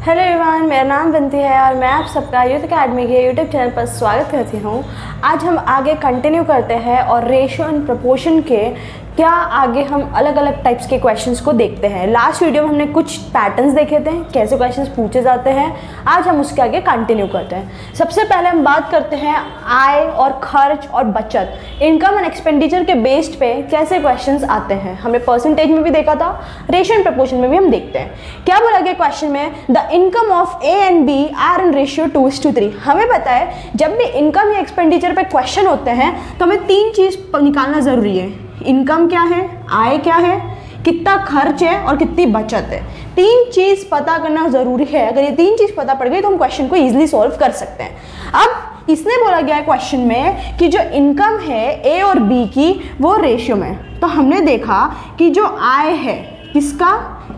Hello everyone, मेरा नाम बंती है और मैं आप सबका यूथ अकेडमी के यूट्यूब चैनल पर स्वागत करती हूँ। आज हम आगे कंटिन्यू करते हैं और रेशियो एंड प्रोपोर्शन के क्या आगे हम अलग अलग टाइप्स के क्वेश्चंस को देखते हैं। लास्ट वीडियो में हमने कुछ पैटर्न्स देखे थे, कैसे क्वेश्चंस पूछे जाते हैं। आज हम उसके आगे कंटिन्यू करते हैं। सबसे पहले हम बात करते हैं आय और खर्च और बचत, इनकम एंड एक्सपेंडिचर के बेस्ड पे कैसे क्वेश्चंस आते हैं। हमने परसेंटेज में भी देखा था, रेशियो एंड प्रोपोर्शन में भी हम देखते हैं। क्या बोला गया क्वेश्चन में, the income of A and B are in ratio 2:3। हमें पता है जब भी इनकम या एक्सपेंडिचर पे क्वेश्चन होते हैं तो हमें तीन चीज निकालना जरूरी है। इनकम क्या है, आय क्या है, कितना खर्च है और कितनी बचत है। तीन चीज पता करना जरूरी है। अगर ये तीन चीज पता पड़ गई तो हम क्वेश्चन को इजीली सॉल्व कर सकते हैं। अब इसने बोला गया है क्वेश्चन में कि जो इनकम है ए और बी की वो रेशियो में, तो हमने देखा कि जो आय है किसका,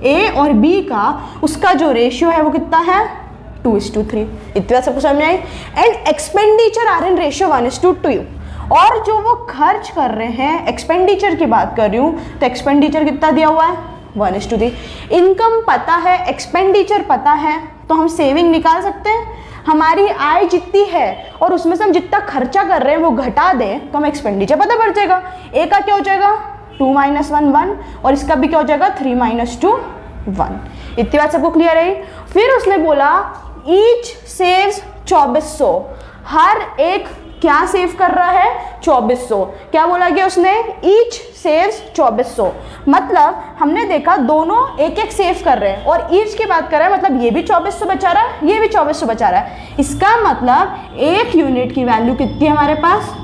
ए और बी का, उसका जो रेशियो है वो कितना है 2:3। इतना सबको समझ में आई। And expenditure are in ratio 1:2। और जो वो खर्च कर रहे हैं, एक्सपेंडिचर की बात कर रही हूँ, तो एक्सपेंडिचर कितना दिया हुआ है 1:3। इनकम पता है, एक्सपेंडिचर पता है, तो हम सेविंग निकाल सकते हैं। हमारी आय जितनी है और उसमें से हम जितना खर्चा कर रहे हैं वो घटा दें तो हम एक्सपेंडिचर पता पड़ जाएगा। ए का क्या हो जाएगा 2 - 1 1, और इसका भी क्या हो जाएगा 3 - 2 1। इतनी बात सबको क्लियर है। फिर उसने बोला ईच सेव्स 2400। हर एक क्या सेव कर रहा है 2400। क्या बोला गया उसने, ईच सेव्स 2400। मतलब हमने देखा दोनों एक एक सेव कर रहे हैं और ईच की बात कर रहा है, मतलब ये भी 2400 बचा रहा है, ये भी 2400 बचा रहा है। इसका मतलब एक यूनिट की वैल्यू कितनी है हमारे पास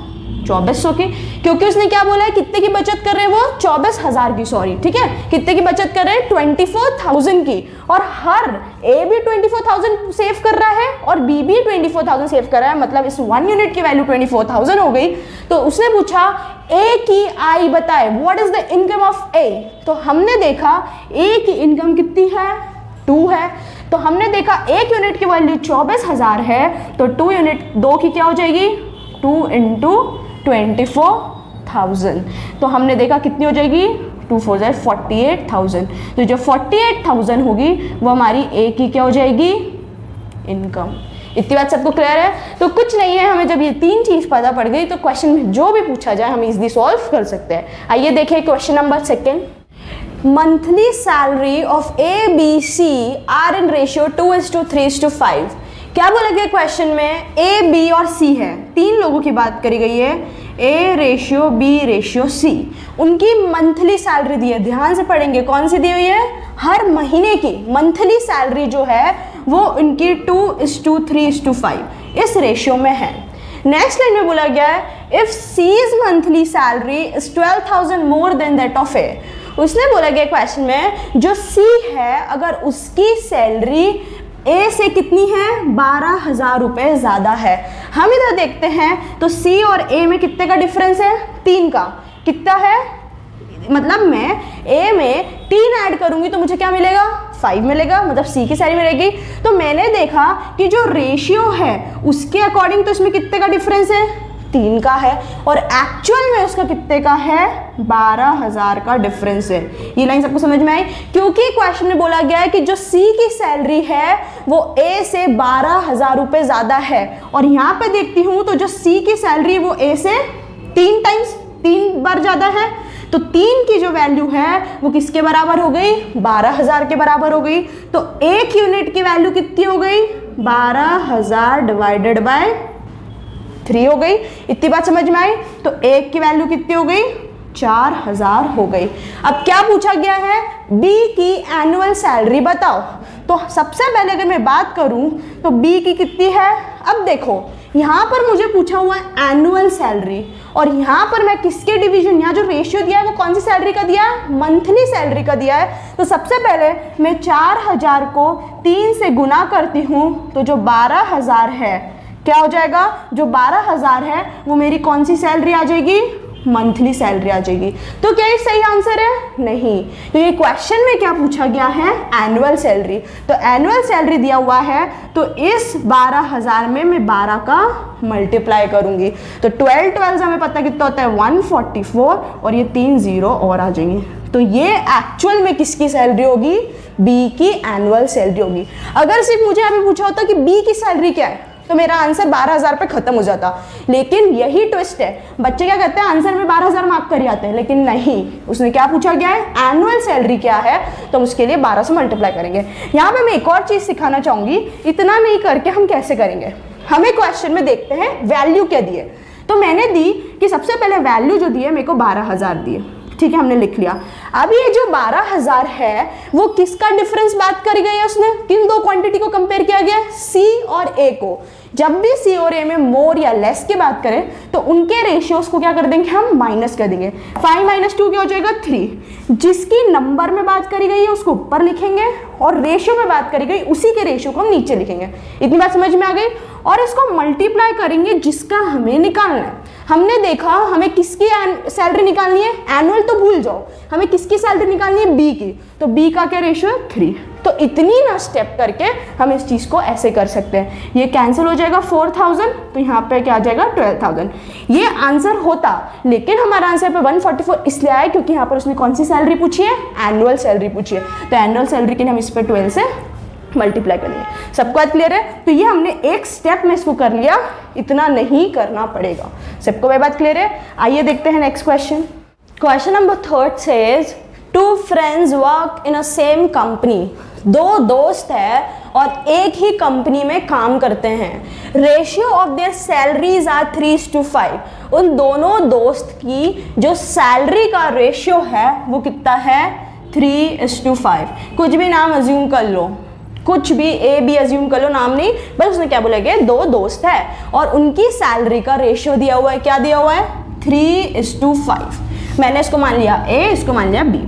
2400 की, क्योंकि उसने क्या बोला है कितने की बचत कर रहे हैं वो 24,000 की, सॉरी ठीक है, कितने की बचत कर रहे हैं 24,000 की। और हर ए भी 24,000 सेव कर रहा है और बी भी 24,000 सेव कर रहा है, मतलब इस 1 यूनिट की वैल्यू 24,000 हो गई। तो उसने पूछा ए की आय बताए, what is the income of A. तो हमने देखा ए की इनकम कितनी है 2 है, तो हमने देखा एक यूनिट की वैल्यू 24,000 है, तो 2 यूनिट 2 की क्या हो जाएगी 2 × 24,000। तो हमने देखा कितनी हो जाएगी 2 × 4 = 48,000। तो जो 48,000 होगी वो हमारी ए की क्या हो जाएगी इनकम। इतनी बात सबको क्लियर है। तो कुछ नहीं है, हमें जब ये तीन चीज पता पड़ गई तो क्वेश्चन में जो भी पूछा जाए हम इजीली सॉल्व कर सकते हैं। आइए देखें question number 2। Monthly salary of A B C are in ratio 2:3:5। क्या बोला गया क्वेश्चन में, ए बी और सी है, तीन लोगों की बात करी गई है, A ratio B ratio C. उनकी मंथली सैलरी दी है, ध्यान से पढ़ेंगे कौन सी दी हुई है, हर महीने की मंथली सैलरी जो है वो उनकी 2:3:5 इस रेशियो में है। नेक्स्ट लाइन में बोला गया है if C's monthly salary is 12,000 more than that of A. उसने बोला गया क्वेश्चन में जो सी है अगर उसकी सैलरी ए से कितनी है 12,000 रुपये ज़्यादा है। हम इधर देखते हैं तो सी और ए में कितने का डिफरेंस है 3 का। कितना है, मतलब मैं ए में 3 ऐड करूंगी तो मुझे क्या मिलेगा 5 मिलेगा, मतलब सी की सैलरी मिलेगी। तो मैंने देखा कि जो रेशियो है उसके अकॉर्डिंग तो इसमें कितने का डिफरेंस है 3 का है, और एक्चुअल में उसका कितने का है 12,000 का डिफरेंस है। ये लाइन सबको समझ में आई, क्योंकि क्वेश्चन में बोला गया है कि जो सी की सैलरी है वो ए से 12,000 रुपये ज़्यादा है, और यहाँ पे देखती हूँ तो जो सी की सैलरी वो ए से 3 बार ज़्यादा है। तो 3 की जो वैल्यू है वो किसके बराबर हो गई 12,000 के बराबर हो गई। तो एक यूनिट की वैल्यू कितनी हो गई 12,000 डिवाइडेड बाय 3 हो गई। इतनी बात समझ में आई। तो एक की वैल्यू कितनी हो गई 4,000 हो गई। अब क्या पूछा गया है, बी की एनुअल सैलरी बताओ। तो सबसे पहले अगर मैं बात करूं तो बी की कितनी है, अब देखो यहाँ पर मुझे पूछा हुआ है एनुअल सैलरी, और यहाँ पर मैं किसके डिवीजन, यहाँ जो रेशियो दिया है वो कौन सी सैलरी का दिया है, मंथली सैलरी का दिया है। तो सबसे पहले मैं 4,000 को 3 से गुना करती हूँ तो जो 12,000 है क्या हो जाएगा, जो 12,000 है वो मेरी कौन सी सैलरी आ जाएगी, मंथली सैलरी आ जाएगी। तो क्या ये सही आंसर है, नहीं। तो ये क्वेश्चन में क्या पूछा गया है एनुअल सैलरी। तो एनुअल सैलरी दिया हुआ है तो इस 12,000 में मैं 12 का मल्टीप्लाई करूंगी, तो 12 से हमें पता कितना होता है 144, और ये 3 0 और आ जाएंगे। तो ये एक्चुअल में किसकी सैलरी होगी, बी की एनुअल सैलरी होगी। अगर सिर्फ मुझे अभी पूछा होता कि बी की सैलरी क्या है तो मेरा आंसर 12,000 पे खत्म हो जाता, लेकिन यही ट्विस्ट है, बच्चे क्या करते हैं आंसर में 12,000 मार्क कर आते हैं, लेकिन नहीं, उसने क्या पूछा गया है एनुअल सैलरी क्या है, तो हम उसके लिए 12 से मल्टीप्लाई करेंगे। यहाँ पे मैं एक और चीज सिखाना चाहूंगी, इतना नहीं करके हम कैसे करेंगे। हमें क्वेश्चन में देखते हैं वैल्यू क्या दी है, तो मैंने दी कि सबसे पहले वैल्यू जो दी है मेरे को 12,000 दी है, ठीक है, हमने लिख लिया। अब ये जो 12,000 है वो किसका डिफरेंस बात करी गई है, उसने किन दो क्वांटिटी को कंपेयर किया गया, सी और ए को। जब भी सी और ए में मोर या लेस की बात करें तो उनके रेशियोज को क्या कर देंगे हम, माइनस कर देंगे। 5 - 2 क्या हो जाएगा 3। जिसकी नंबर में बात करी गई है उसको ऊपर लिखेंगे और रेशियो में बात करी गई उसी के रेशियो को हम नीचे लिखेंगे। इतनी बात समझ में आ गई। और इसको मल्टीप्लाई करेंगे जिसका हमें निकालना है। हमने देखा हमें किसकी सैलरी निकालनी है, एनुअल तो भूल जाओ, हमें किसकी सैलरी निकालनी है, बी की, तो बी का क्या रेशियो है 3। तो इतनी ना स्टेप करके हम इस चीज को ऐसे कर सकते हैं, ये कैंसिल हो जाएगा 4,000, तो यहाँ पे क्या आ जाएगा 12,000। ये आंसर होता, लेकिन हमारा आंसर पे 144 इसलिए आया क्योंकि यहाँ पर उसने कौन सी सैलरी पूछी है, एनुअल सैलरी पूछी है। तो एनुअल सैलरी के लिए हम इस पे 12 से मल्टीप्लाई करेंगे। सबको बात क्लियर है? तो ये हमने एक स्टेप में इसको कर लिया, इतना नहीं करना पड़ेगा। सबको वह बात क्लियर है? आइए देखते हैं next question. Question number 3 says 2 friends work in a same company। 2 दोस्त है और एक ही कंपनी में काम करते हैं। Ratio of their salaries are 3:5। उन दोनों दोस्त की जो सैलरी का रेशियो है वो कितना है 3:5। कुछ भी नाम अज्यूम कर लो, कुछ भी ए बी अज्यूम कर लो, नाम नहीं, बस उसने क्या बोला गया 2 दोस्त है और उनकी सैलरी का रेशियो दिया हुआ है, क्या दिया हुआ है 3:5। मैंने इसको मान लिया ए, इसको मान लिया बी।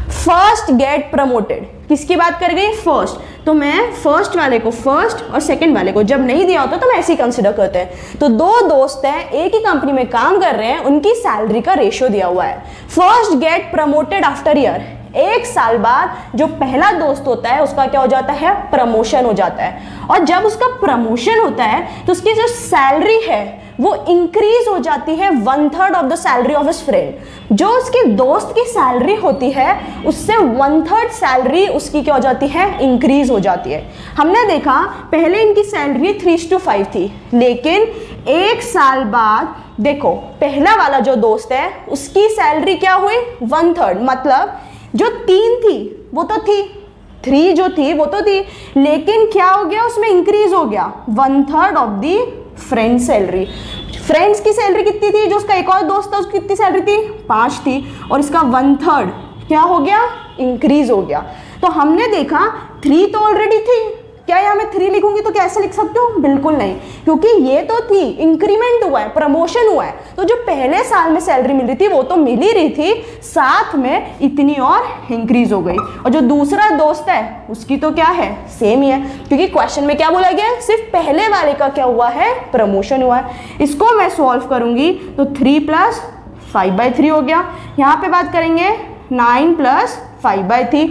फर्स्ट गेट प्रमोटेड, किसकी बात कर गई फर्स्ट, तो मैं फर्स्ट वाले को फर्स्ट और सेकंड वाले को जब नहीं दिया होता तो मैं ऐसे ही कंसिडर करते हैं। तो 2 दोस्त हैं, एक ही कंपनी में काम कर रहे हैं, उनकी सैलरी का रेशियो दिया हुआ है। First get promoted after year, 1 साल बाद जो पहला दोस्त होता है उसका क्या हो जाता है, प्रमोशन हो जाता है। और जब उसका प्रमोशन होता है तो उसकी जो सैलरी है वो इंक्रीज हो जाती है 1/3 of the salary of his friend. जो उसके दोस्त की सैलरी होती है उससे 1/3 सैलरी उसकी क्या हो जाती है, इंक्रीज हो जाती है। हमने देखा पहले इनकी सैलरी 3:5 थी, लेकिन 1 साल बाद देखो पहला वाला जो दोस्त है उसकी सैलरी क्या हुई 1/3, मतलब जो 3 थी वो तो थी, 3 जो थी वो तो थी, लेकिन क्या हो गया उसमें इंक्रीज हो गया 1/3 of the friend salary. Friends की सैलरी कितनी थी, जो उसका एक और दोस्त था उसकी कितनी सैलरी थी 5 थी, और इसका 1/3 क्या हो गया, इंक्रीज हो गया। तो हमने देखा 3 तो ऑलरेडी थी, क्या यहाँ मैं 3 लिखूंगी तो कैसे लिख सकते हो, बिल्कुल नहीं, क्योंकि ये तो थी, इंक्रीमेंट हुआ है, प्रमोशन हुआ है, तो जो पहले साल में सैलरी मिल रही थी वो तो मिल ही रही थी, साथ में इतनी और इंक्रीज हो गई। और जो दूसरा दोस्त है उसकी तो क्या है, सेम ही है, क्योंकि क्वेश्चन में क्या बोला गया है, सिर्फ पहले वाले का क्या हुआ है, प्रमोशन हुआ है। इसको मैं सॉल्व करूंगी तो 3 + 5/3 हो गया। यहाँ पे बात करेंगे 9 + 5/3,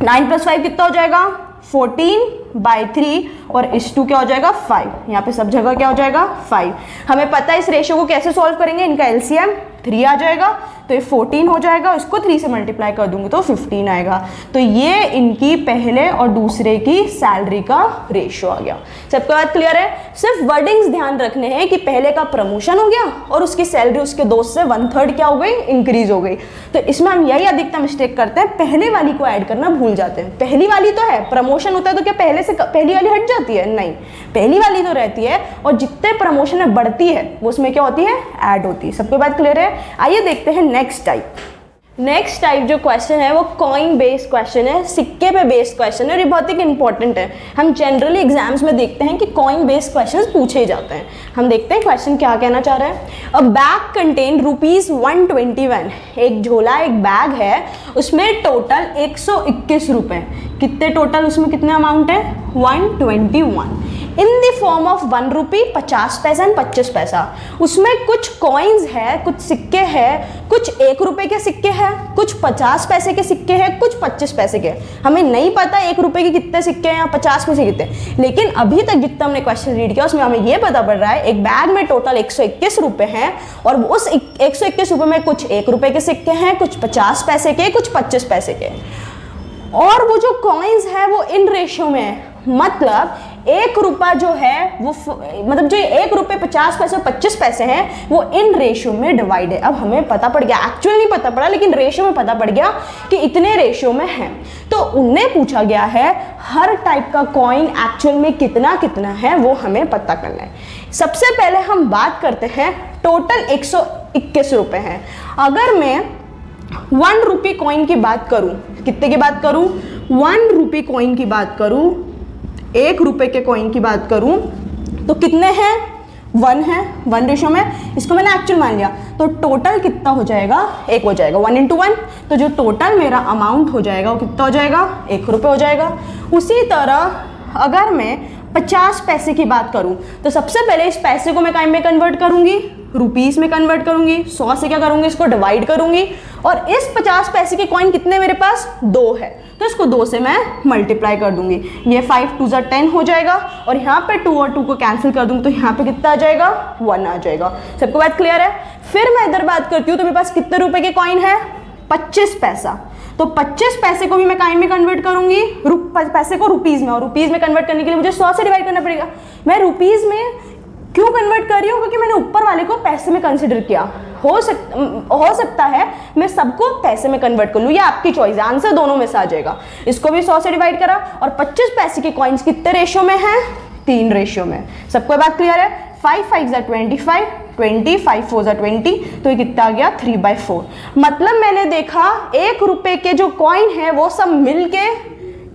9 + 5 कितना हो जाएगा 14/3, और इस 2 क्या हो जाएगा 5। यहाँ पे सब जगह क्या हो जाएगा 5। हमें पता है इस रेशियो को कैसे सॉल्व करेंगे, इनका एलसीएम 3 आ जाएगा, तो ये 14 हो जाएगा, इसको 3 से मल्टीप्लाई कर दूंगी तो 15 आएगा। तो ये इनकी पहले और दूसरे की सैलरी का रेशियो आ गया। सबको बात क्लियर है? सिर्फ वर्डिंग्स ध्यान रखने हैं कि पहले का प्रमोशन हो गया और उसकी सैलरी उसके दोस्त से 1/3 क्या हो गई, इंक्रीज हो गई। तो इसमें हम यही अधिकतर मिस्टेक करते हैं, पहले वाली को ऐड करना भूल जाते हैं। पहली वाली तो है, प्रमोशन होता है तो क्या पहले से पहली वाली हट जाती है, नहीं, पहली वाली तो रहती है, और जितने प्रमोशन में बढ़ती है वो उसमें क्या होती है, ऐड होती है। सबको बात क्लियर है? आइए देखते हैं नेक्स्ट टाइप। नेक्स्ट टाइप जो क्वेश्चन है वो कॉइन बेस्ड क्वेश्चन है, सिक्के पे बेस्ड क्वेश्चन है, और ये बहुत ही इंपॉर्टेंट है। हम जनरली एग्जाम्स में देखते हैं कि कॉइन बेस्ड क्वेश्चंस पूछे जाते हैं। हम देखते हैं क्वेश्चन क्या कहना चाह रहा है। अ बैग कंटेन ₹121। एक झोला, एक बैग है, उसमें टोटल 121 रुपए। कितने टोटल, उसमें कितने अमाउंट है 121 इन द फॉर्म ऑफ 1 रुपी, 50 पैसा एंड 25 पैसा। उसमें कुछ कॉइन्स है, कुछ सिक्के हैं, कुछ 1 रुपए के सिक्के हैं, कुछ 50 पैसे के सिक्के हैं, कुछ 25 पैसे के। हमें नहीं पता 1 रुपए के कितने सिक्के हैं या 50 पैसे कितने, लेकिन अभी तक जितना हमने क्वेश्चन रीड किया उसमें हमें यह पता पड़ रहा है एक बैग में टोटल 121 रुपए हैं, और उस 121 रुपए में कुछ 1 रुपए के सिक्के हैं, कुछ 50 पैसे के, कुछ 25 पैसे के। और वो जो कॉइन्स है वो इन रेशियो में है, मतलब 1 रुपया जो है वो मतलब जो 1 रुपये 50 पैसे और 25 पैसे हैं वो इन रेशियो में डिवाइड है। अब हमें पता पड़ गया, एक्चुअल नहीं पता पड़ा लेकिन रेशियो में पता पड़ गया कि इतने रेशियो में है। तो उन्हें पूछा गया है हर टाइप का कॉइन एक्चुअल में कितना कितना है वो हमें पता करना है। सबसे पहले हम बात करते हैं टोटल 121 रुपये हैं। अगर मैं 1 रुपये कॉइन की बात करूं, कितने की बात करूं, 1 रुपये कॉइन की बात करूं, 1 रुपये के कॉइन की बात करूं तो कितने हैं, 1 है, 1 रेशियो में, इसको मैंने एक्चुअल मान लिया तो टोटल कितना हो जाएगा, 1 हो जाएगा, 1 × 1। तो जो टोटल मेरा अमाउंट हो जाएगा वो कितना हो जाएगा, 1 रुपये हो जाएगा। उसी तरह अगर मैं 50 पैसे की बात करूं तो सबसे पहले इस पैसे को मैं काइन में कन्वर्ट करूंगी, रुपीज़ में कन्वर्ट करूंगी, 100 से क्या करूंगी, इसको डिवाइड करूंगी। और इस 50 पैसे के कॉइन कितने मेरे पास, 2 है, तो इसको 2 से मैं मल्टीप्लाई कर दूंगी। ये 5 × 2 = 10 हो जाएगा और यहाँ पे 2 और 2 को कैंसिल कर दूंगी तो यहाँ पे कितना आ जाएगा, 1 आ जाएगा। सबको बात क्लियर है। फिर मैं इधर बात करती हूँ तो मेरे पास कितने रुपए के कॉइन है, 25 पैसा। तो 25 पैसे को भी मैं काइन में कन्वर्ट करूंगी, पैसे को रुपीज़ में, और रुपीज़ में कन्वर्ट करने के लिए मुझे 100 से डिवाइड करना पड़ेगा। मैं रुपीज़ में क्यों कन्वर्ट कर रही हूँ, क्योंकि मैंने ऊपर वाले को पैसे में कंसिडर किया। हो सकता है मैं सबको पैसे में कन्वर्ट कर लूँ, या आपकी चॉइस है, आंसर दोनों में से आ जाएगा। इसको भी 100 से डिवाइड करा और 25 पैसे के कॉइन्स कितने रेशियो में है, 3 रेशियो में। सबको बात क्लियर है। 5 × 5 = 25, 20, 5 × 4 = 20, तो ये कितना आ गया, 3/4। मतलब मैंने देखा 1 रुपये के जो कॉइन है वो सब मिलके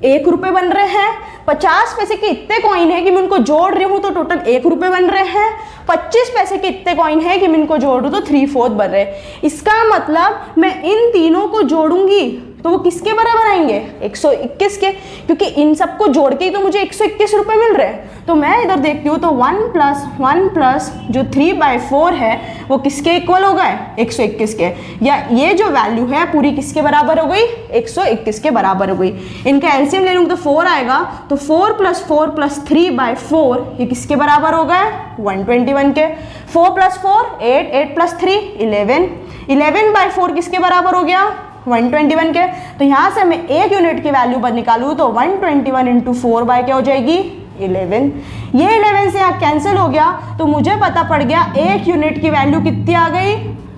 1 रुपये बन रहे हैं। 50 पैसे के इतने कॉइन है कि मैं उनको जोड़ रही हूँ तो टोटल 1 रुपये बन रहे हैं। 25 पैसे के इतने कॉइन है कि मैं इनको जोड़ रही हूँ तो 3/4 बन रहे हैं। इसका मतलब मैं इन तीनों को जोड़ूंगी तो वो किसके बराबर आएंगे, 121 के, क्योंकि इन सबको जोड़ के ही तो मुझे 121 रुपये मिल रहे हैं। तो मैं इधर देखती हूँ तो 1 + 1 प्लस जो 3/4 है वो किसके इक्वल हो गए, 121 के, या ये जो वैल्यू है पूरी किसके बराबर हो गई, 121 के बराबर हो गई। इनका एलसीएम ले लूँगी तो 4 आएगा, तो 4 + 4 + 3/4 ये किसके बराबर हो गए, 121 के। 4 + 4 8, 8 + 3 11, 11/4 किसके बराबर हो गया, 121 के। तो यहाँ से मैं 1 यूनिट की वैल्यू पर निकालूँ तो 121 × 4 क्या हो जाएगी, 11। ये 11 से यहाँ कैंसिल हो गया तो मुझे पता पड़ गया 1 यूनिट की वैल्यू कितनी आ गई,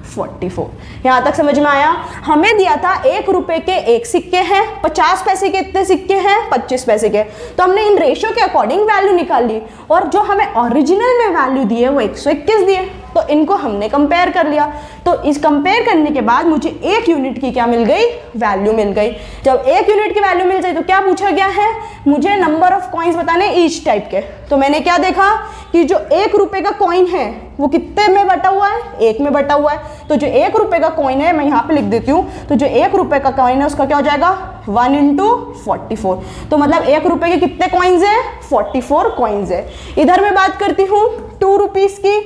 44। यहाँ तक समझ में आया। हमें दिया था 1 रुपये के 1 सिक्के हैं, 50 पैसे के इतने सिक्के हैं, 25 पैसे के, तो हमने इन रेशियो के अकॉर्डिंग वैल्यू निकाल ली और जो हमें ओरिजिनल में वैल्यू दी है वो 121 दिए, तो इनको हमने कंपेयर कर लिया। तो इस कंपेयर करने के बाद मुझे 1 यूनिट की क्या मिल गई, वैल्यू मिल गई। जब 1 यूनिट की वैल्यू मिल जाए तो क्या पूछा गया है, मुझे नंबर ऑफ कॉइन्स बताने ईच टाइप के। तो मैंने क्या देखा कि जो 1 रुपये का कॉइन है वो कितने में बटा हुआ है, 1 में बटा हुआ है। तो जो 1 रुपये का कॉइन है मैं यहाँ पे लिख देती हूँ, तो जो 1 रुपये का कॉइन है उसका क्या हो जाएगा, 1 × 44। तो मतलब 1 रुपये के कितने कॉइन्स है, 44 कॉइन्स है। इधर मैं बात करती हूँ 2 रुपीज़ की,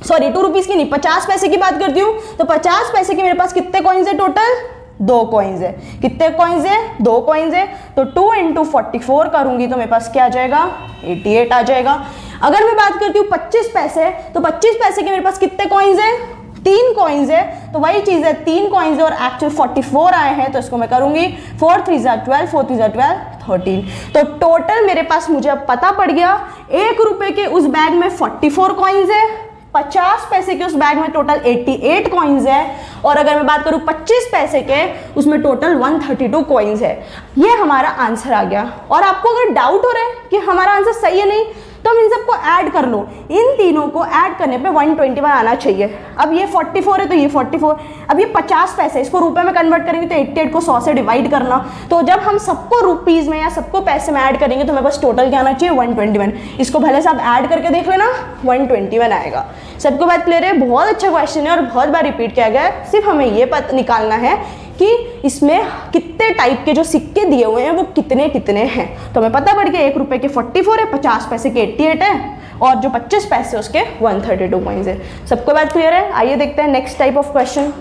सॉरी 2 रुपीज़ की नहीं, 50 पैसे की बात करती हूँ। तो 50 पैसे के मेरे पास कितने कॉइन्स है, टोटल 2 कॉइन्स है। कितने कॉइन्स है, 2 कॉइन्स है। तो 2 × 44 करूंगी तो मेरे पास क्या आ जाएगा, 88 आ जाएगा। अगर मैं बात करती हूँ 25 पैसे, तो 25 पैसे के मेरे पास कितने कॉइन्स है, 3 कॉइन्स है। तो वही चीज़ है, 3 कॉइन्स है और एक्चुअल 44 आए हैं, तो इसको मैं करूंगी 4 × 3 = 12, 4 × 3 = 12, 13। तो टोटल मेरे पास मुझे अब पता पड़ गया 1 रुपये के उस बैग में 44 कॉइन्स है, 50 पैसे के उस बैग में टोटल 88 कॉइन्स है, और अगर मैं बात करूं 25 पैसे के उसमें टोटल 132 कॉइन्स है। ये हमारा आंसर आ गया। और आपको अगर डाउट हो रहा है कि हमारा आंसर सही है नहीं, तो हम इन सबको ऐड कर लो। इन तीनों को ऐड करने पे 121 आना चाहिए। अब ये 44 है तो ये 44, अब ये 50 पैसे, इसको रुपए में कन्वर्ट करेंगे तो 88 को 100 से डिवाइड करना। तो जब हम सबको रुपीज़ में या सबको पैसे में ऐड करेंगे तो हमें बस टोटल क्या आना चाहिए, 121। इसको भले से आप ऐड करके देख लेना, 121 आएगा। सबको बात क्लियर है। बहुत अच्छा क्वेश्चन है और बहुत बार रिपीट किया गया है। सिर्फ हमें ये पता निकालना है कि इसमें कितने टाइप के जो सिक्के दिए हुए हैं वो कितने कितने हैं। तो हमें पता पड़ गया 1 रुपये के 44 है, 50 पैसे के 88 है, और जो 25 पैसे उसके 132 कॉइन्स है। सबको बात क्लियर है। आइए देखते हैं नेक्स्ट टाइप ऑफ क्वेश्चन।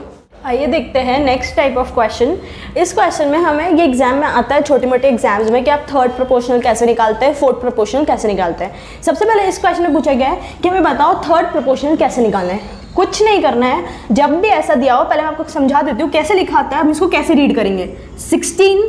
आइए देखते हैं नेक्स्ट टाइप ऑफ क्वेश्चन। इस क्वेश्चन में हमें ये एग्जाम में आता है, छोटे मोटे एग्जाम्स में, कि आप थर्ड प्रोपोर्शनल कैसे निकालते हैं, फोर्थ प्रोपोर्शनल कैसे निकालते हैं। सबसे पहले इस क्वेश्चन में पूछा गया है कि हमें बताओ थर्ड प्रोपोर्शनल कैसे निकालना है। कुछ नहीं करना है, जब भी ऐसा दिया हो, पहले मैं आपको समझा देती हूँ कैसे लिखा आता है, हम इसको कैसे रीड करेंगे। 16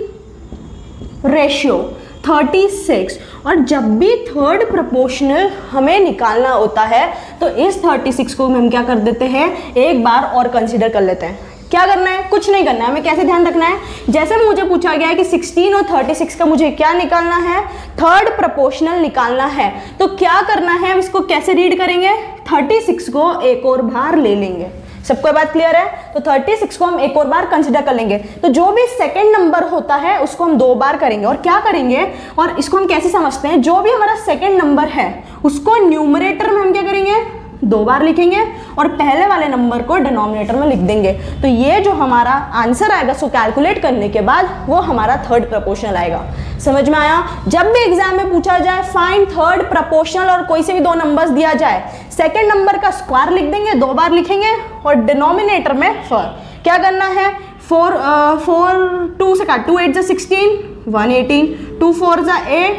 रेशियो 36, और जब भी थर्ड प्रोपोर्शनल हमें निकालना होता है तो इस 36 को हम क्या कर देते हैं, एक बार और कंसीडर कर लेते हैं। क्या करना है, कुछ नहीं करना है, हमें कैसे ध्यान रखना है, जैसे मुझे पूछा गया है कि 16 और 36 का मुझे क्या निकालना है, थर्ड प्रोपोर्शनल निकालना है, तो क्या करना है, हम इसको कैसे रीड करेंगे, 36 को एक और बार ले लेंगे। सबको बात क्लियर है? तो 36 को हम एक और बार कंसिडर कर लेंगे, तो जो भी सेकंड नंबर होता है उसको हम 2 बार करेंगे। और क्या करेंगे, और इसको हम कैसे समझते हैं, जो भी हमारा सेकंड नंबर है उसको न्यूमरेटर में हम क्या करेंगे, 2 बार लिखेंगे और पहले वाले नंबर को डिनोमिनेटर में लिख देंगे। तो ये जो हमारा आंसर आएगा उसको कैलकुलेट करने के बाद वो हमारा थर्ड प्रोपोर्शनल आएगा। समझ में आया? जब भी एग्जाम में पूछा जाए फाइंड थर्ड प्रोपोर्शनल और कोई से भी 2 नंबर्स दिया जाए, सेकंड नंबर का स्क्वायर लिख देंगे, 2 बार लिखेंगे और डिनोमिनेटर में 4 क्या करना है, 4 2 से काट, 2 8 जा 16 118, 2 4 जा 8,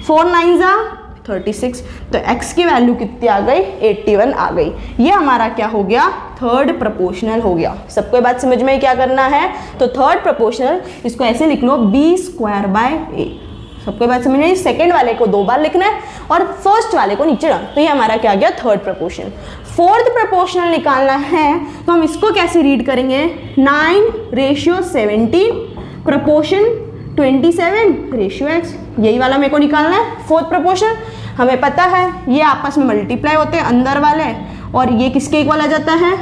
4 9 जा 36, तो x की वैल्यू कितनी आ गई, 81 आ गई। ये हमारा क्या हो गया, थर्ड प्रोपोर्शनल हो गया। सबको ये बात समझ में क्या करना है, तो थर्ड प्रोपोर्शनल इसको ऐसे लिख लो b²/a। सबको बात समझ में, सेकेंड वाले को 2 बार लिखना है और फर्स्ट वाले को नीचे डालना, तो ये हमारा क्या आ गया, थर्ड प्रोपोर्शनल। फोर्थ प्रोपोर्शनल निकालना है तो हम इसको कैसे रीड करेंगे, 9:17 प्रोपोर्शन 27:x, यही वाला मेरे को निकालना है फोर्थ प्रोपोर्शनल। हमें पता है ये आपस में मल्टीप्लाई होते हैं अंदर वाले, और ये किसके इक्वल आ जाता है,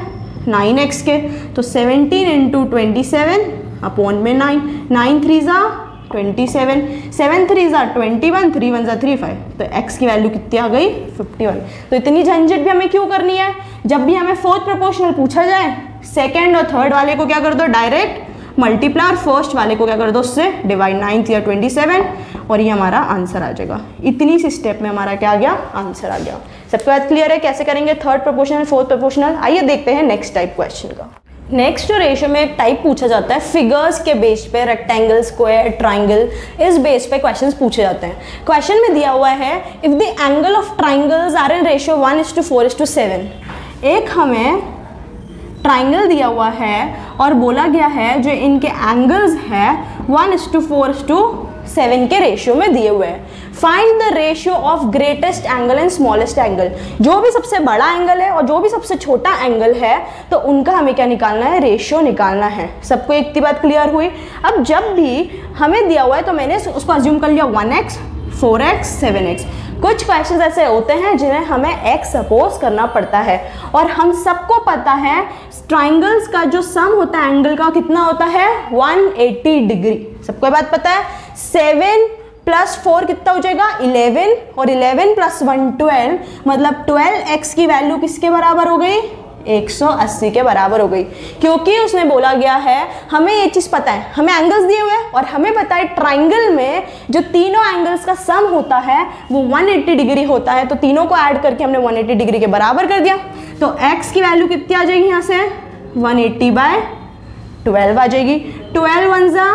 9x के, तो 17 × 27 अपॉन में 9, 9 3 जा 27, 7 3 जा 21, 3 1 जा 3 5, तो x की वैल्यू कितनी आ गई, 51। तो इतनी झंझट भी हमें क्यों करनी है, जब भी हमें फोर्थ प्रोपोर्शनल पूछा जाए सेकेंड और थर्ड वाले को क्या कर दो, डायरेक्ट मल्टीप्लाई, और फर्स्ट वाले को क्या कर दो, उससे डिवाइड, 9 या 27, और ये हमारा आंसर आ जाएगा। इतनी सी स्टेप में हमारा क्या आ गया, आंसर आ गया। सबके बात क्लियर है कैसे करेंगे थर्ड प्रोपोर्शनल फोर्थ प्रोपोर्शनल? आइए देखते हैं नेक्स्ट टाइप क्वेश्चन का। नेक्स्ट रेशियो में एक टाइप पूछा जाता है फिगर्स के बेस पे, रेक्टेंगल, स्क्वायर, ट्राइंगल, इस बेस पे क्वेश्चंस पूछे जाते हैं। क्वेश्चन में दिया हुआ है if the angle of triangles are in ratio 1:4:7। एक हमें ट्राइंगल दिया हुआ है और बोला गया है जो इनके एंगल्स है 1:4:7 के रेशियो में दिए हुए हैं। Find the ratio of greatest angle and smallest angle. जो भी सबसे बड़ा एंगल है और जो भी सबसे छोटा एंगल है तो उनका हमें क्या निकालना है, रेशियो निकालना है। सबको एक बात क्लियर हुई? अब जब भी हमें दिया हुआ है तो मैंने उसको अज्यूम कर लिया 1x, 4x, 7x। कुछ क्वेश्चंस ऐसे होते हैं जिन्हें हमें x सपोज करना पड़ता है, और हम सबको पता है ट्राइंगल्स का जो सम होता है एंगल का कितना होता है, 180 डिग्री। सबको बात पता है। 7 + 4 कितना हो जाएगा, 11, और 11 + 1 12, मतलब 12x की वैल्यू किसके बराबर हो गई, 180 के बराबर हो गई। क्योंकि उसने बोला गया है, हमें ये चीज़ पता है, हमें एंगल्स दिए हुए हैं और हमें पता है ट्राइंगल में जो तीनों एंगल्स का सम होता है वो 180 डिग्री होता है, तो तीनों को ऐड करके हमने 180 डिग्री के बराबर कर दिया। तो x की वैल्यू कितनी आ जाएगी यहाँ से, 180/12 आ जाएगी। 12 1 जा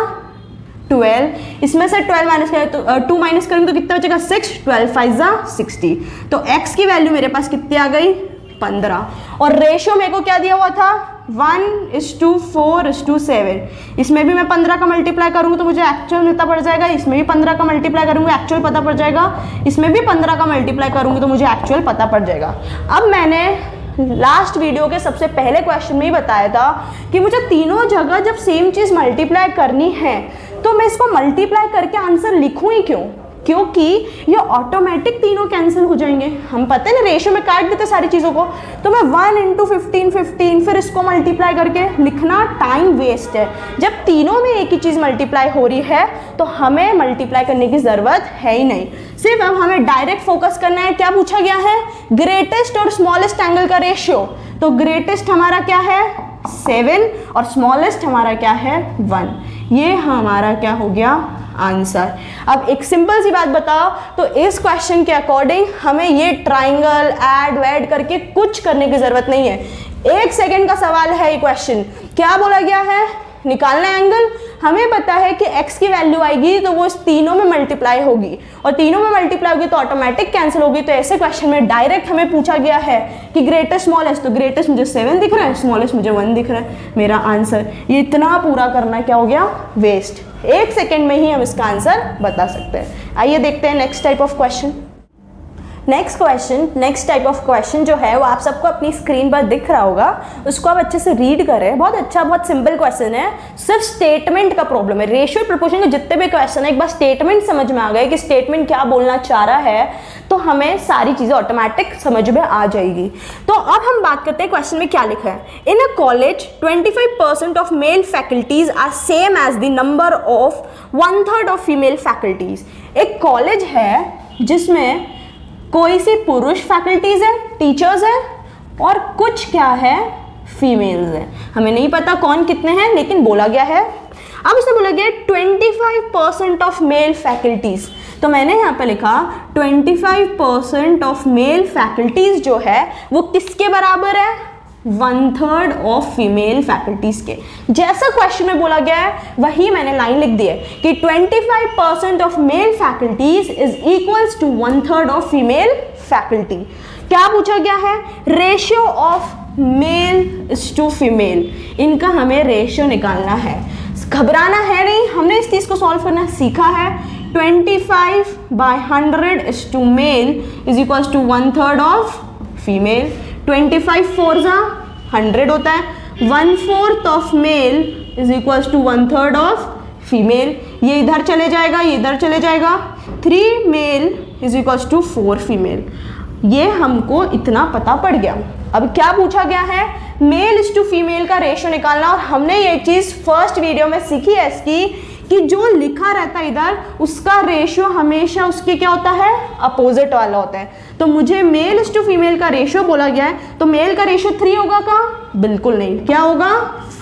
12, इसमें से 12 माइनस करें तो 2 माइनस करेंगे तो कितना बचेगा, 6, 12 5 जा 60। तो x की वैल्यू मेरे पास कितनी आ गई, 15। और रेशियो मेरे को क्या दिया हुआ था, 1:4:7। इसमें भी मैं 15 का मल्टीप्लाई करूँगी तो मुझे एक्चुअल पता पड़ जाएगा, इसमें भी 15 का मल्टीप्लाई करूँगी एक्चुअल पता पड़ जाएगा, इसमें भी 15 का मल्टीप्लाई करूँगी तो मुझे एक्चुअल पता पड़ जाएगा। अब मैंने लास्ट वीडियो के सबसे पहले क्वेश्चन में ही बताया था कि मुझे तीनों जगह जब सेम चीज़ मल्टीप्लाई करनी है तो मैं इसको मल्टीप्लाई करके आंसर लिखूँ ही क्यों, क्योंकि ये ऑटोमेटिक तीनों कैंसिल हो जाएंगे। हम पता है ना रेशियो में काट देते सारी चीज़ों को, तो मैं 1 × 15 15 फिर इसको मल्टीप्लाई करके लिखना टाइम वेस्ट है। जब तीनों में एक ही चीज़ मल्टीप्लाई हो रही है तो हमें मल्टीप्लाई करने की ज़रूरत है ही नहीं। सिर्फ अब हमें डायरेक्ट फोकस करना है, क्या पूछा गया है, ग्रेटेस्ट और स्मॉलेस्ट एंगल का रेशियो। तो ग्रेटेस्ट हमारा क्या है, 7, और स्मॉलेस्ट हमारा क्या है, 1। ये हमारा क्या हो गया, आंसर। अब एक सिंपल सी बात बताओ, तो इस क्वेश्चन के अकॉर्डिंग हमें ये ट्राइंगल ऐड वैड करके कुछ करने की जरूरत नहीं है। 1 सेकेंड का सवाल है ये क्वेश्चन। क्या बोला गया है, निकालना एंगल। हमें पता है कि x की वैल्यू आएगी तो वो इस तीनों में मल्टीप्लाई होगी, और तीनों में मल्टीप्लाई होगी तो ऑटोमेटिक कैंसिल होगी। तो ऐसे क्वेश्चन में डायरेक्ट हमें पूछा गया है कि ग्रेटेस्ट स्मॉलेस्ट, तो ग्रेटेस्ट मुझे 7 दिख रहा है, स्मॉलेस्ट मुझे 1 दिख रहा है, मेरा आंसर। ये इतना पूरा करना क्या हो गया, वेस्ट। 1 सेकेंड में ही हम इसका आंसर बता सकते हैं। आइए देखते हैं next type of question. Next type of question जो है वो आप सबको अपनी स्क्रीन पर दिख रहा होगा, उसको आप अच्छे से रीड करें। बहुत अच्छा, बहुत सिंपल क्वेश्चन है, सिर्फ स्टेटमेंट का प्रॉब्लम है। रेशियो प्रोपोर्शन के जितने भी क्वेश्चन है, एक बार स्टेटमेंट समझ में आ गए कि स्टेटमेंट क्या बोलना चाह रहा है, तो हमें सारी चीजें ऑटोमेटिक समझ में आ जाएगी। तो अब हम बात करते हैं क्वेश्चन में क्या लिखा है। In a college 25% of male faculties are same as the number of 1/3 of female faculties. एक कॉलेज है जिसमें कोई सी पुरुष फैकल्टीज है, टीचर्स है, और कुछ क्या है, फीमेल्स है। हमें नहीं पता कौन कितने हैं, लेकिन बोला गया है। अब इसमें बोला गया 25% ऑफ मेल फैकल्टीज, तो मैंने यहाँ पे लिखा 25% ऑफ मेल फैकल्टीज जो है वो किसके बराबर है, 1/3 ऑफ फीमेल फैकल्टीज के। जैसा क्वेश्चन में बोला गया है वही मैंने लाइन लिख दी है कि 25% of male faculties is equals to 1/3 of female faculty. क्या पूछा गया है, ratio of male is to female, इनका हमें रेशियो निकालना है। घबराना है नहीं, हमने इस चीज को सॉल्व करना सीखा है। 25/100 is to male is equals to 1/3 of female. 25 4 100 होता है, 1/4 of male is equals to 1/3 of female. ये इधर चले जाएगा, ये इधर चले जाएगा। 3 male is equals to 4 female. ये हमको इतना पता पड़ गया। अब क्या पूछा गया है, मेल इज टू फीमेल का रेशियो निकालना। और हमने ये चीज फर्स्ट वीडियो में सीखी है इसकी कि जो लिखा रहता है इधर उसका रेशियो हमेशा उसके क्या होता है, अपोजिट वाला होता है। तो मुझे मेल इज टू फीमेल का रेशियो बोला गया है, तो मेल का रेशियो 3 होगा का, बिल्कुल नहीं। क्या होगा,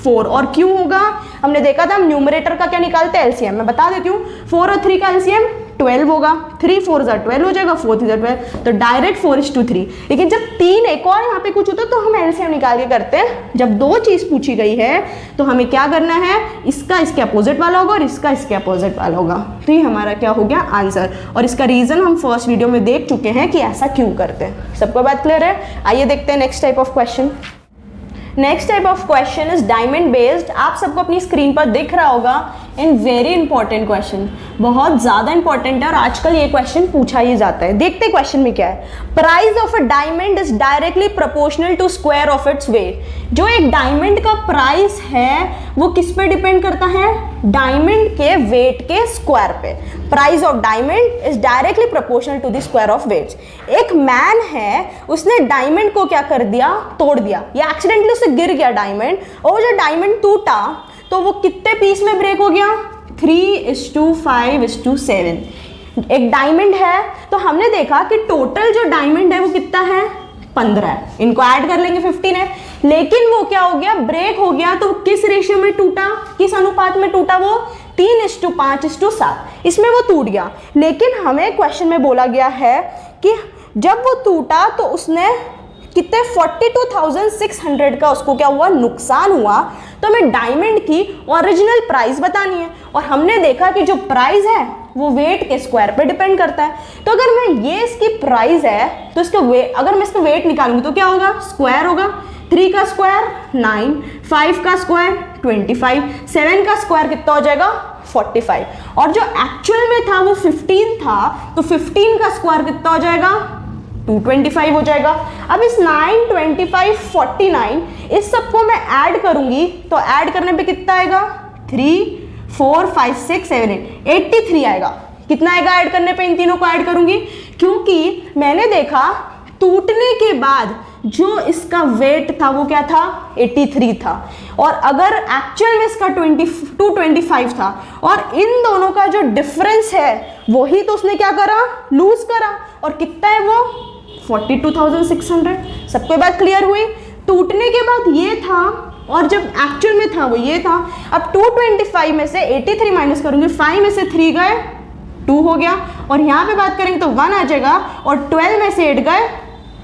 4। और क्यों होगा, हमने देखा था हम न्यूमरेटर का क्या निकालते हैं, एलसीएम। मैं बता देती हूँ, 4 और 3 का एलसीएम 12 होगा। 3 4 12 हो जाएगा, 4 3 12, तो डायरेक्ट 4:3। लेकिन जब 3 एक और यहाँ पे कुछ होता है तो हम एलसीएम निकाल के करते हैं। जब 2 चीज पूछी गई है तो हमें क्या करना है, इसका इसके अपोजिट वाला होगा और इसका इसके अपोजिट वाला होगा। तो ये हमारा क्या हो गया, आंसर। और इसका रीजन हम फर्स्ट वीडियो में देख चुके हैं कि ऐसा क्यों करते हैं। सबको बात क्लियर है। आइए देखते हैं next type of question. Next type of question is diamond based. आप सबको अपनी स्क्रीन पर दिख रहा होगा। इन वेरी इंपॉर्टेंट क्वेश्चन, बहुत ज्यादा इंपॉर्टेंट है और आजकल ये क्वेश्चन पूछा ही जाता है। देखते क्वेश्चन में क्या है। Price of a diamond is directly proportional to square of its weight. जो एक डायमंड का प्राइस है वो किस पे डिपेंड करता है, डायमंड के वेट के स्क्वायर पे। Price of diamond is directly proportional to the square of weights. एक मैन है, उसने डायमंड को क्या कर दिया, तोड़ दिया, या एक्सीडेंटली उससे गिर गया डायमंड, और जो डायमंड टूटा तो वो कितने पीस में ब्रेक हो गया, 3:5:7। एक डायमंड है तो हमने देखा कि टोटल जो डायमंड है वो कितना है, 15 है। इनको ऐड कर लेंगे 15 है। लेकिन वो क्या हो गया, ब्रेक हो गया। तो किस रेशियो में टूटा, किस अनुपात में टूटा, वो 3:5:7, इसमें वो टूट गया। लेकिन हमें क्वेश्चन में बोला गया है कि जब वो टूटा तो उसने कितने 42,600 का उसको क्या हुआ, नुकसान हुआ। तो हमें डायमंड की ओरिजिनल प्राइस बतानी है। और हमने देखा कि जो प्राइस है वो वेट के स्क्वायर पे डिपेंड करता है। तो अगर मैं ये इसकी प्राइस है तो इसका वेट, अगर मैं इसका वेट निकालूंगी तो क्या होगा, स्क्वायर होगा। 3 का स्क्वायर 9, 5 का स्क्वायर 25, 7 का स्क्वायर कितना हो जाएगा, 45। और जो एक्चुअल में था वो 15 था, तो 15 का स्क्वायर कितना हो जाएगा, 225 हो जाएगा। अब इस 9, 25, 49 इस सबको मैं ऐड करूंगी तो ऐड करने पे कितना आएगा, 3, 4, 5, 6, 7, 8, 83 आएगा। कितना आएगा ऐड करने पे, इन तीनों को ऐड करूंगी, क्योंकि मैंने देखा टूटने के बाद जो इसका वेट था वो क्या था, 83 था। और अगर एक्चुअल में इसका 225 था, और इन दोनों का जो डिफरेंस है वही तो उसने क्या करा, लूज करा। और कितना है वो, 42,600। सबको बात क्लियर हुई। टूटने के बाद ये था और जब एक्चुअल में था वो ये था। अब 225 में से 83 माइनस करूंगी, 5 में से 3 गए 2 हो गया, और यहाँ पे बात करेंगे तो 1 आ जाएगा, और 12 में से 8 गए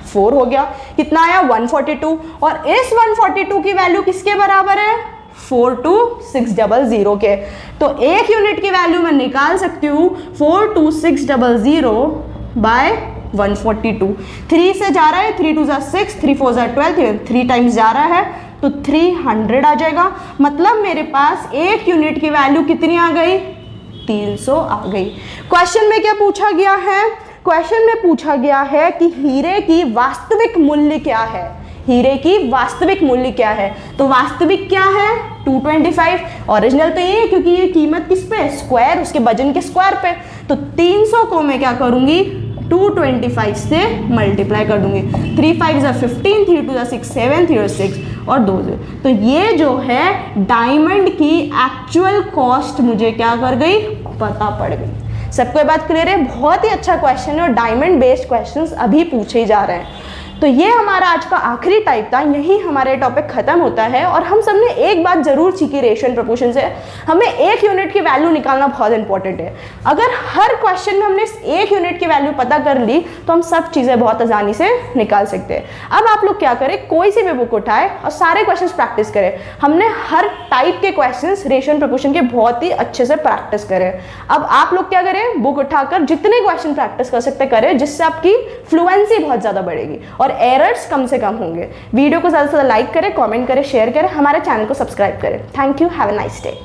4 हो गया। कितना आया, 142। और इस 142 की वैल्यू किसके बराबर है, 42600 के। तो एक यूनिट की वैल्यू मैं निकाल सकती हूँ 42600 बाय 142। 3 से जा रहा है, 3 2 6, 3 4 12, 3 टाइम्स जा रहा है तो 300 आ जाएगा। मतलब मेरे पास एक यूनिट की वैल्यू कितनी आ गई, 300 आ गई। क्वेश्चन में क्या पूछा गया है, क्वेश्चन में पूछा गया है कि हीरे की वास्तविक मूल्य क्या है, हीरे की वास्तविक मूल्य क्या है। तो वास्तविक क्या है 225, ओरिजिनल तो ये है क्योंकि ये कीमत किस पे, स्क्वायर, उसके वजन के स्क्वायर पे। तो 300 को मैं क्या करूंगी 225 से मल्टीप्लाई कर दूंगी। 3 5 15, 3 2 6 7, 3 6 और 2 0। तो ये जो है डायमंड की एक्चुअल कॉस्ट मुझे क्या कर गई, पता पड़ गई। सबको ये बात क्लियर है। बहुत ही अच्छा क्वेश्चन है और डायमंड बेस्ड क्वेश्चंस अभी पूछे जा रहे हैं। तो ये हमारा आज का आखिरी टाइप था, यही हमारे टॉपिक खत्म होता है। और हम सबने एक बात जरूर सीखी रेशियो प्रोपोर्शन से, हमें एक यूनिट की वैल्यू निकालना बहुत इंपॉर्टेंट है। अगर हर क्वेश्चन में हमने एक यूनिट की वैल्यू पता कर ली तो हम सब चीज़ें बहुत आसानी से निकाल सकते हैं। अब आप लोग क्या करें, कोई सी भी बुक उठाए और सारे क्वेश्चन प्रैक्टिस करें। हमने हर टाइप के क्वेश्चन रेशियो प्रोपोर्शन के बहुत ही अच्छे से प्रैक्टिस करें। अब आप लोग क्या करें, बुक उठाकर जितने क्वेश्चन प्रैक्टिस कर सकते करें, जिससे आपकी फ्लुएंसी बहुत ज़्यादा बढ़ेगी और एरर्स कम से कम होंगे। वीडियो को ज़्यादा से ज़्यादा लाइक करें, कमेंट करें, शेयर करें, हमारे चैनल को सब्सक्राइब करें। Thank you, have a nice day.